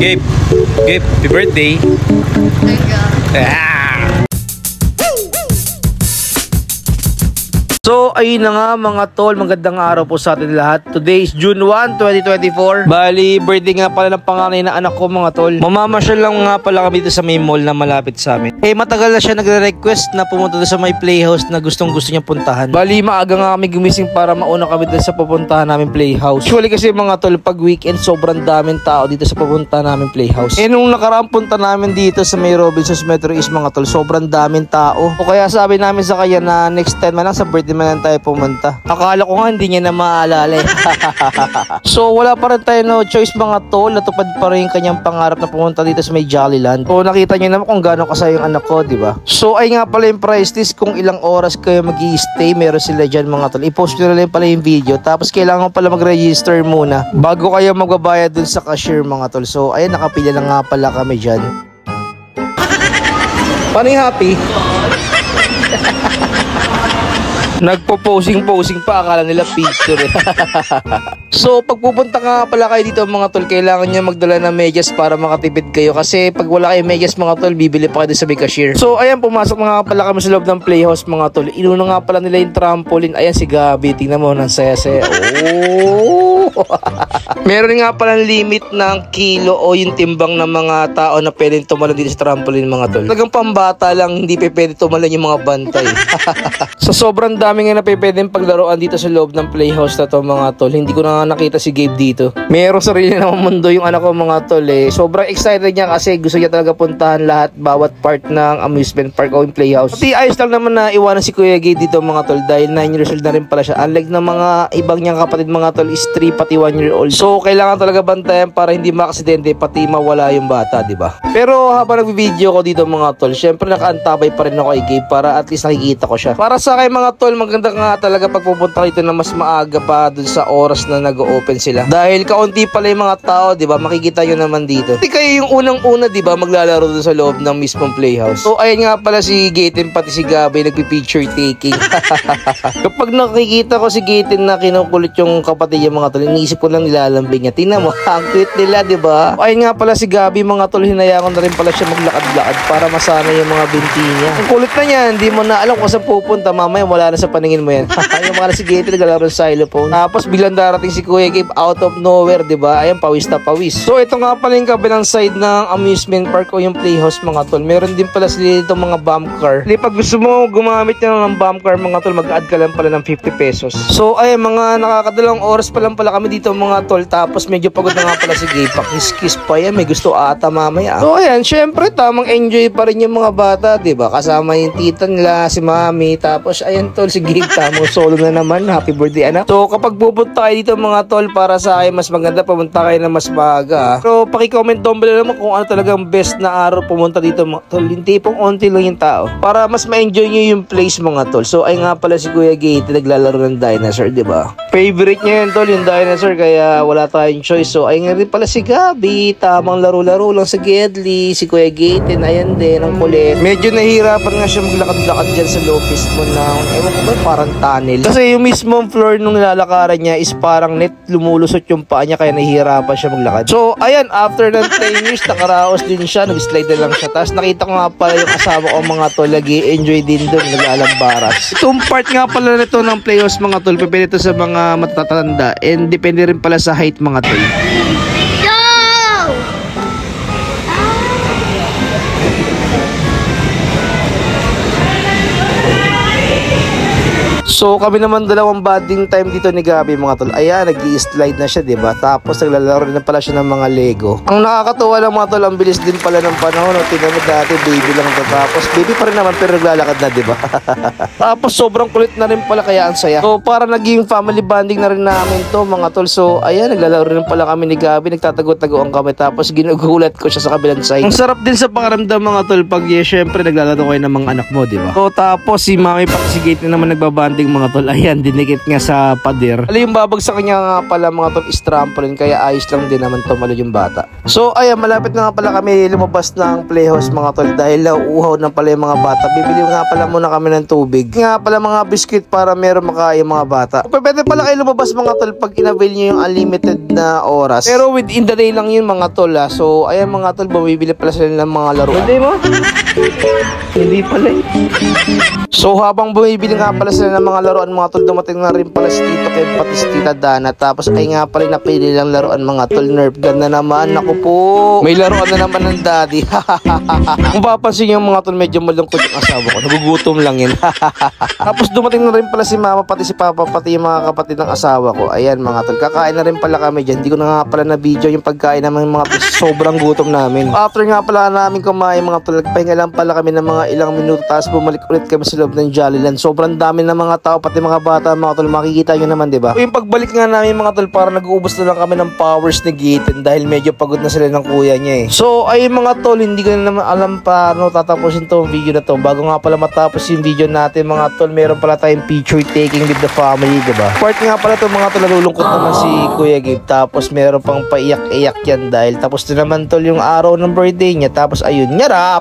Gabe, happy birthday. Ah! So, ayun na nga mga tol, magandang araw po sa atin lahat. Today is June 1, 2024. Bali, birthday nga pala ng panganay na anak ko mga tol. Mamamasyal lang nga pala kami dito sa may mall na malapit sa amin. Matagal na siya nagre-request na pumunta doon sa may playhouse na gustong gusto niya puntahan. Bali, maaga nga kami gumising para mauna kami doon sa pupuntahan namin playhouse. Usually kasi mga tol, pag weekend sobrang daming tao dito sa pupuntahan namin playhouse. Nung nakaraang punta namin dito sa may Robinsons Metro East mga tol, sobrang daming tao. O kaya sabi namin sa kanya na next time na lang sa birthday man lang tayo pumunta. Akala ko nga hindi niya na maaalala eh. So wala pa rin tayo no choice mga tol. Natupad pa rin yung kanyang pangarap na pumunta dito sa may Jollyland. So nakita niyo naman kung gaano kasaya yung anak ko, di ba? So ay nga pala yung price list kung ilang oras kayo mag-i-stay. Meron sila dyan mga tol. I-post nyo na lang pala yung video. Tapos kailangan pala mag-register muna bago kayo magbabayad dun sa cashier mga tol. So ayan, nakapila na nga pala kami dyan. Paano yung happy? Nagpo-posing pa, akala nila picture eh. So pag pupunta nga pala kayo dito mga tol, kailangan nyo magdala ng medyas para makatipid kayo. Kasi pag wala kayo medyas mga tol, bibili pa kayo sa may cashier. So ayan, pumasok nga pala kami sa loob ng playhouse mga tol. Inuna nga pala nila yung trampoline. Ayan si Gabi, tingnan mo, nang saya-saya. Oh! Meron nga pala limit ng kilo o yung timbang ng mga tao na pwedeng tumalon dito sa trampoline mga tol. Talagang pambata lang, hindi pwede tumalon yung mga bantay. So sobrang dami nga na pwedeng paglaruan dito sa loob ng playhouse na to mga tol. Hindi ko na nakita si Gabe dito. Merong sarili na mundo yung anak ko mga tol eh. Sobrang excited niya kasi gusto niya talaga puntahan lahat, bawat part ng amusement park o yung playhouse. Pati ayos lang naman na iwanan si Kuya Gabe dito mga tol dahil 9 years old na rin pala siya. Unlike ng mga ibang niyang kapatid mga tol is 3 pati 1 year old. So kailangan talaga bantayan para hindi makaksidente pati mawala yung bata, di ba? Pero habang nagbi-video ko dito mga tol, syempre nakaantabay pa rin ako kay Gabe para at least nakikita ko siya. Para sa akin mga tol, maganda nga talaga pagpupunta dito na mas maaga pa dun sa oras na nag-open sila. Dahil kaunti pala yung mga tao, di ba? Makikita nyo naman dito. Hindi kayo yung unang-una, di ba? Maglalaro dun sa loob ng mismong playhouse. So ayun nga pala si Gaten pati si Gabi nagpi-picture taking. Kapag nakikita ko si Gaten na kinukulit yung kapatid yung mga tol, iniisip ko lang nilalambing niya. Tingnan mo, ang cute nila, di ba? Ayun nga pala si Gabi mga tol, hinayaan ko na rin pala siya maglakad-lakad para masana yung mga binti niya. Ang kulit na niya, hindi mo na alam kung saan pupunta. Mamaya wala na sa paningin mo yan. Yung mga si Gaten naglalaro sa xylophone. Tapos biglang darating si Kuya Gabe out of nowhere, di ba? Ayan, pawis na pawis. So ito nga pala yung kabilang side ng amusement park o yung playhouse mga tol. Meron din pala sila dito mga bump car. Di pag gusto mo gumamit na ng bump car mga tol, mag-add ka lang pala ng 50 pesos. So ayan, mga nakakadalawang oras pa lang pala kami dito mga tol. Tapos medyo pagod na nga pala si Gabe. Pakis-kiss pa yan, may gusto ata mamaya. So ayan, syempre tamang enjoy pa rin yung mga bata, di ba? Kasama yung tita nila, si mami. Tapos ayan tol, si Gabe tamo solo na naman. Happy birthday anak. So kapag pupunta kayo dito mga tol, para sa akin mas maganda pumunta kayo na mas maaga. So paki-comment down below naman kung ano talagang best na araw pumunta dito mga tol. Yung tipong onti lang yung tao para mas ma-enjoy nyo yung place mga tol. So ay nga pala si Kuya Gate naglalaro ng dinosaur, di ba? Favorite niya yun tol, yung dinosaur, kaya wala tayong choice. So ay nga rin pala si Gabi, tamang laro-laro lang sa Gedli. Si Kuya Gate, ayan din ang kulit. Medyo nahihirapan nga siya maglakad-lakad dyan sa low mismo ng ewan ko ba, parang tunnel. Kasi yung mismong floor nung nilalakaran niya is parang net lumulusot yung paa niya kaya nahihirapan siya maglakad. So ayan, after ng 10 years nakaraos din siya, nag-slide na lang siya. Tapos nakita ko nga pala yung asawa ko mga tol, nag-enjoy din doon, nag-aalambaras. Itong part nga pala nito ng playhouse mga tol, pwede ito sa mga matatanda and depende rin pala sa height mga tol. So kami naman dalawang bonding time dito ni Gabi mga tol. Ayan, nag-i-slide na siya, diba? Tapos naglalaro rin pala siya ng mga Lego. Ang nakakatuwa lang mga tol, ang bilis din pala ng panahon. Tingnan mo dati, baby lang ito. Tapos baby pa rin naman pero naglalakad na, diba? Tapos sobrang kulit na rin pala kaya ang saya. So para naging family bonding na rin namin to mga tol. So ayan, naglalaro rin pala kami ni Gabi. Nagtatago-tagoan kami. Tapos ginugulat ko siya sa kabilang side. Ang sarap din sa pakiramdam mga tol pag syempre naglalaro kayo ng mga anak mo, diba? So tapos si mami pa si Gate na naman nagbabanding mga tol. Ayan, dinikit nga sa pader. Alam yung babagsak niya nga pala mga tol is trampoline, kaya ayos lang din naman tumalon yung bata. So ayan, malapit na nga pala kami lumabas ng playhouse mga tol dahil nauuhaw na pala yung mga bata. Bibili nga pala muna kami ng tubig. Nga pala mga biscuit para meron makain yung mga bata. Pwede pala kayo lumabas mga tol pag in-avail nyo yung unlimited na oras. Pero within the day lang yun mga tol ha. So ayan mga tol, bumibili pala sila ng mga laruan. Hindi mo? Hindi pala eh. So habang bumibili nga pala sila ng mga laruan mga tol, dumating na rin pala si Tito Kev pati si Tita Dana. Tapos ay nga pala napili lang laruan mga tol. Nerf gun na naman. Naku po, may laruan na naman ng daddy. Kung papansin yung mga tol, medyo malungkot yung asawa ko. Nagugutom lang yun. Tapos dumating na rin pala si mama pati si papa pati yung mga kapatid ng asawa ko. Ayan mga tol, kakain na rin pala kami dyan. Hindi ko na nga pala na video yung pagkain naman mga tol. Sobrang gutom namin. After nga pala namin kumain mga tol, nagpahinga lang pala kami ng mga ilang minuto. Tapos bumalik ulit kami sa loob ng Jollyland. Sobrang dami ng mga tao pati mga bata mga tol. Makikita nyo naman diba? Yung pagbalik nga namin mga tol, para nag-uubos na lang kami ng powers ni Gaten dahil medyo pagod na sila ng kuya niya eh. So ay mga tol, hindi ko na naman alam paano tatapusin tong video na to. Bago nga pala matapos yung video natin mga tol, meron pala tayong picture taking with the family, diba? Part nga pala to mga tol, nalulungkot naman si Kuya Gabe. Tapos meron pang paiyak-iyak yan dahil tapos na naman tol yung araw ng birthday niya. Tapos ayun, nyara!